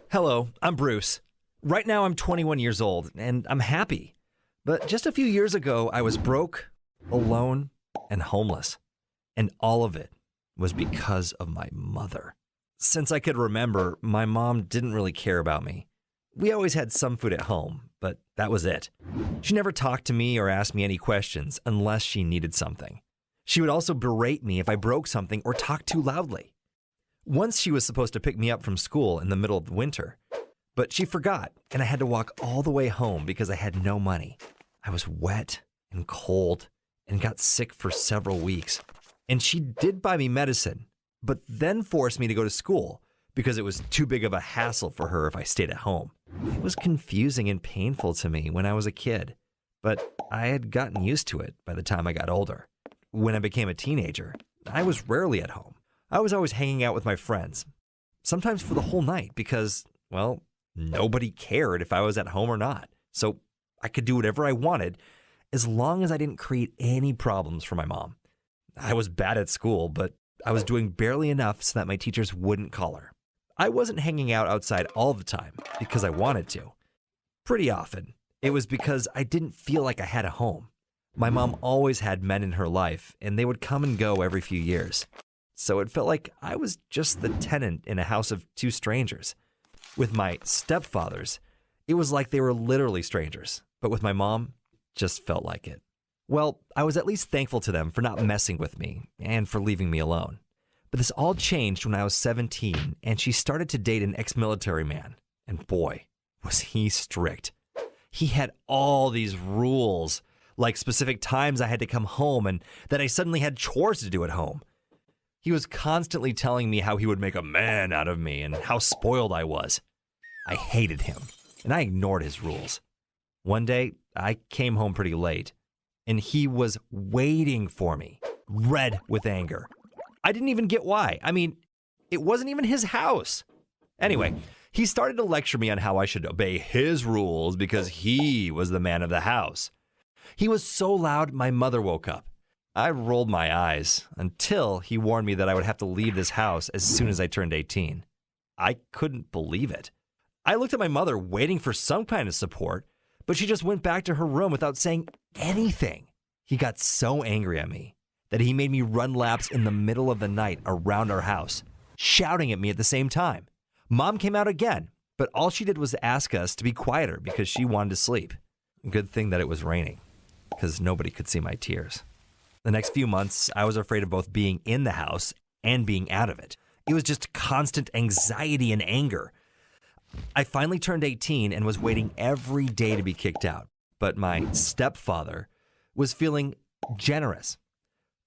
Hello, I'm Bruce. Right now I'm 21 years old, and I'm happy. But just a few years ago, I was broke, alone, and homeless. And all of it was because of my mother. Since I could remember, my mom didn't really care about me. We always had some food at home, but that was it. She never talked to me or asked me any questions unless she needed something. She would also berate me if I broke something or talked too loudly. Once she was supposed to pick me up from school in the middle of the winter, but she forgot, and I had to walk all the way home because I had no money. I was wet and cold and got sick for several weeks. And she did buy me medicine, but then forced me to go to school because it was too big of a hassle for her if I stayed at home. It was confusing and painful to me when I was a kid, but I had gotten used to it by the time I got older. When I became a teenager, I was rarely at home. I was always hanging out with my friends, sometimes for the whole night because, well, nobody cared if I was at home or not. So I could do whatever I wanted as long as I didn't create any problems for my mom. I was bad at school, but I was doing barely enough so that my teachers wouldn't call her. I wasn't hanging out outside all the time because I wanted to. Pretty often, it was because I didn't feel like I had a home. My mom always had men in her life, and they would come and go every few years. So it felt like I was just the tenant in a house of two strangers. With my stepfathers, it was like they were literally strangers, but with my mom, just felt like it. Well, I was at least thankful to them for not messing with me and for leaving me alone. But this all changed when I was 17 and she started to date an ex-military man. And boy, was he strict. He had all these rules, like specific times I had to come home and that I suddenly had chores to do at home. He was constantly telling me how he would make a man out of me and how spoiled I was. I hated him, and I ignored his rules. One day, I came home pretty late, and he was waiting for me, red with anger. I didn't even get why. I mean, it wasn't even his house. Anyway, he started to lecture me on how I should obey his rules because he was the man of the house. He was so loud, my mother woke up. I rolled my eyes until he warned me that I would have to leave this house as soon as I turned 18. I couldn't believe it. I looked at my mother waiting for some kind of support, but she just went back to her room without saying anything. He got so angry at me that he made me run laps in the middle of the night around our house, shouting at me at the same time. Mom came out again, but all she did was ask us to be quieter because she wanted to sleep. Good thing that it was raining, because nobody could see my tears. The next few months, I was afraid of both being in the house and being out of it. It was just constant anxiety and anger. I finally turned 18 and was waiting every day to be kicked out. But my stepfather was feeling generous.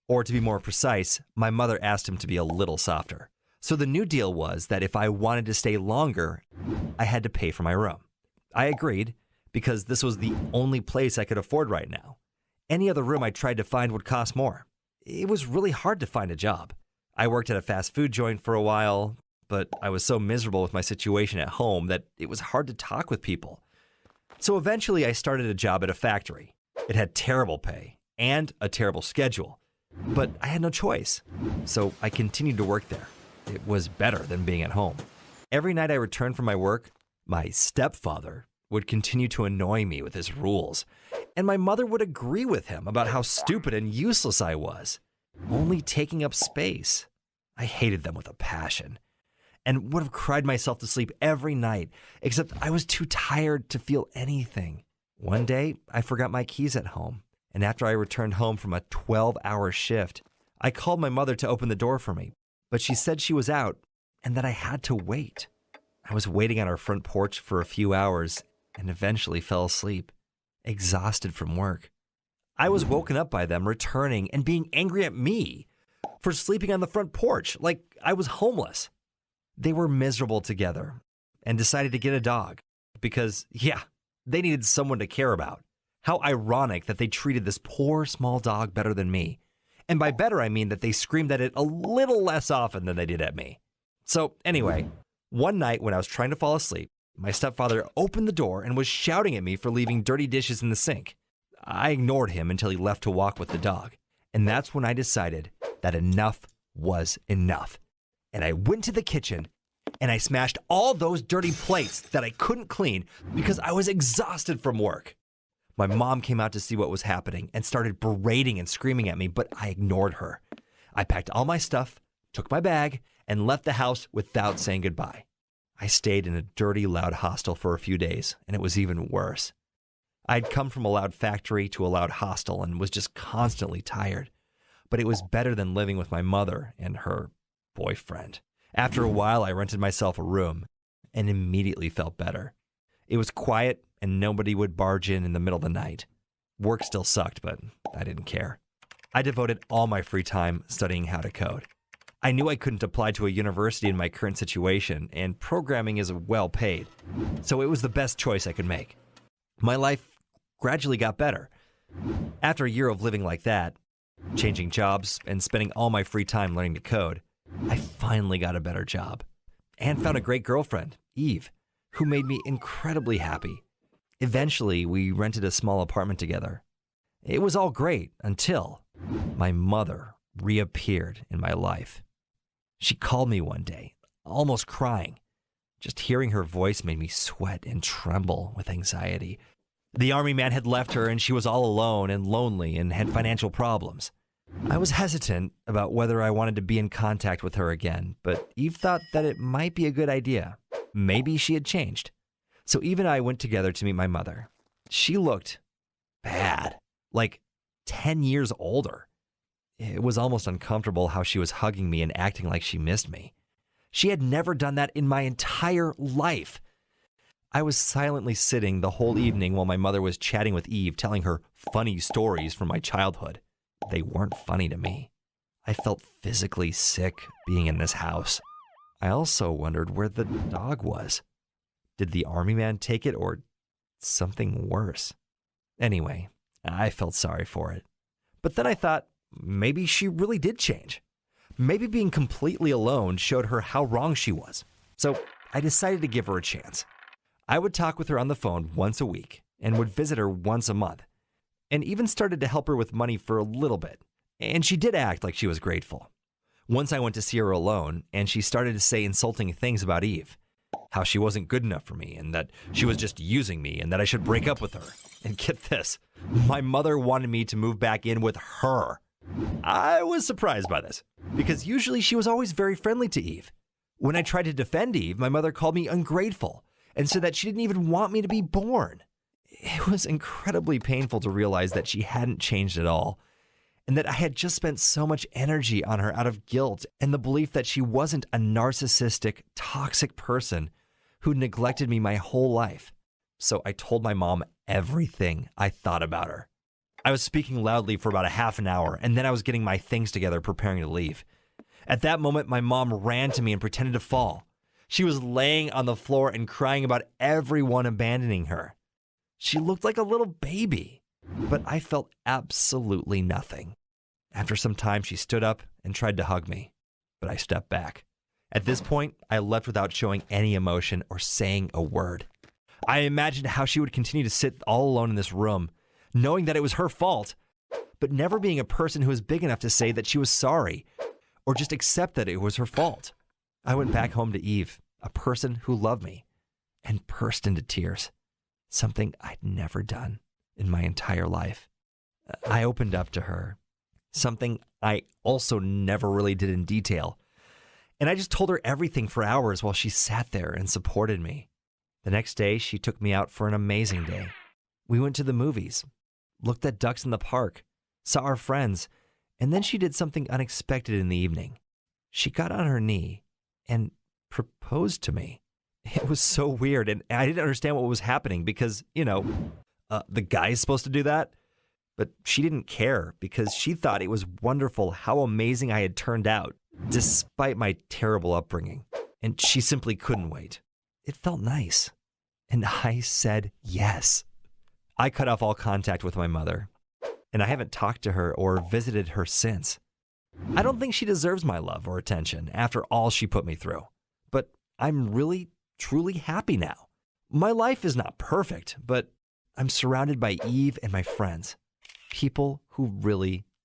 Or to be more precise, my mother asked him to be a little softer. So the new deal was that if I wanted to stay longer, I had to pay for my room. I agreed because this was the only place I could afford right now. Any other room I tried to find would cost more. It was really hard to find a job. I worked at a fast food joint for a while, but I was so miserable with my situation at home that it was hard to talk with people. So eventually I started a job at a factory. It had terrible pay and a terrible schedule, but I had no choice. So I continued to work there. It was better than being at home. Every night I returned from my work, my stepfather would continue to annoy me with his rules, and my mother would agree with him about how stupid and useless I was, only taking up space. I hated them with a passion, and would have cried myself to sleep every night, except I was too tired to feel anything. One day, I forgot my keys at home, and after I returned home from a 12-hour shift, I called my mother to open the door for me, but she said she was out and that I had to wait. I was waiting on our front porch for a few hours and eventually fell asleep, exhausted from work. I was woken up by them returning and being angry at me for sleeping on the front porch like I was homeless. They were miserable together and decided to get a dog because, yeah, they needed someone to care about. How ironic that they treated this poor small dog better than me. And by better, I mean that they screamed at it a little less often than they did at me. So anyway, one night when I was trying to fall asleep, my stepfather opened the door and was shouting at me for leaving dirty dishes in the sink. I ignored him until he left to walk with the dog. And that's when I decided that enough was enough. And I went to the kitchen and I smashed all those dirty plates that I couldn't clean because I was exhausted from work. My mom came out to see what was happening and started berating and screaming at me, but I ignored her. I packed all my stuff, took my bag, and left the house without saying goodbye. I stayed in a dirty, loud hostel for a few days, and it was even worse. I'd come from a loud factory to a loud hostel and was just constantly tired. But it was better than living with my mother and her boyfriend. After a while, I rented myself a room and immediately felt better. It was quiet and nobody would barge in the middle of the night. Work still sucked, but I didn't care. I devoted all my free time studying how to code. I knew I couldn't apply to a university in my current situation, and programming is well paid, so it was the best choice I could make. My life gradually got better. After a year of living like that, changing jobs, and spending all my free time learning to code, I finally got a better job and found a great girlfriend, Eve, who made me incredibly happy. Eventually, we rented a small apartment together. It was all great until my mother reappeared in my life. She called me one day, almost crying. Just hearing her voice made me sweat and tremble with anxiety. The army man had left her and she was all alone and lonely and had financial problems. I was hesitant about whether I wanted to be in contact with her again, but Eve thought that it might be a good idea. Maybe she had changed. So Eve and I went together to meet my mother. She looked bad, like 10 years older. It was almost uncomfortable how she was hugging me and acting like she missed me. She had never done that in my entire life. I was silently sitting the whole evening while my mother was chatting with Eve, telling her funny stories from my childhood. They weren't funny to me. I felt physically sick being in this house. I also wondered where the dog was. Did the army man take it or something worse? Anyway, I felt sorry for it. But then I thought, maybe she really did change. Maybe being completely alone showed her how wrong she was. So I decided to give her a chance. I would talk with her on the phone once a week and would visit her once a month, and even started to help her with money for a little bit. And she did act like she was grateful. Once I went to see her alone, and she started to say insulting things about Eve, how she wasn't good enough for me, and that she was just using me, and that I should break up with her. And get this, my mother wanted me to move back in with her. I was surprised by this, because usually she was always very friendly to Eve. When I tried to defend Eve, my mother called me ungrateful and said that she didn't even want me to be born. It was incredibly painful to realize that she hadn't changed at all, and that I had just spent so much energy on her out of guilt and the belief that she wasn't a narcissistic, toxic person who neglected me my whole life. So I told my mom everything I thought about her. I was speaking loudly for about a half an hour, and then I was getting my things together, preparing to leave. At that moment, my mom ran to me and pretended to fall. She was laying on the floor and crying about everyone abandoning her. She looked like a little baby, but I felt absolutely nothing. After some time, she stood up and tried to hug me, but I stepped back. At this point, I left without showing any emotion or saying a word. I imagined how she would continue to sit all alone in this room, knowing that it was her fault, but never being a person who was big enough to say that she was sorry or just accept that it was her fault. I went back home to Eve, a person who loved me, and burst into tears, something I'd never done in my entire life. I opened up to her, something I also never really did in detail, and I just told her everything for hours while she sat there and supported me. The next day, she took me out for an amazing day. We went to the movies, looked at ducks in the park, saw our friends, and then she did something unexpected in the evening. She got on her knee and proposed to me. It was so weird, and I didn't understand what was happening because, the guy's supposed to do that. But she didn't care because she thought it was wonderful how amazing I had turned out, despite my terrible upbringing. And she simply couldn't wait. It felt nice. And I said yes. I cut off all contact with my mother, and I haven't talked to her or visited her since. I don't think she deserves my love or attention after all she put me through, but I'm really, truly happy now. My life is not perfect, but I'm surrounded by Eve and my friends, people who really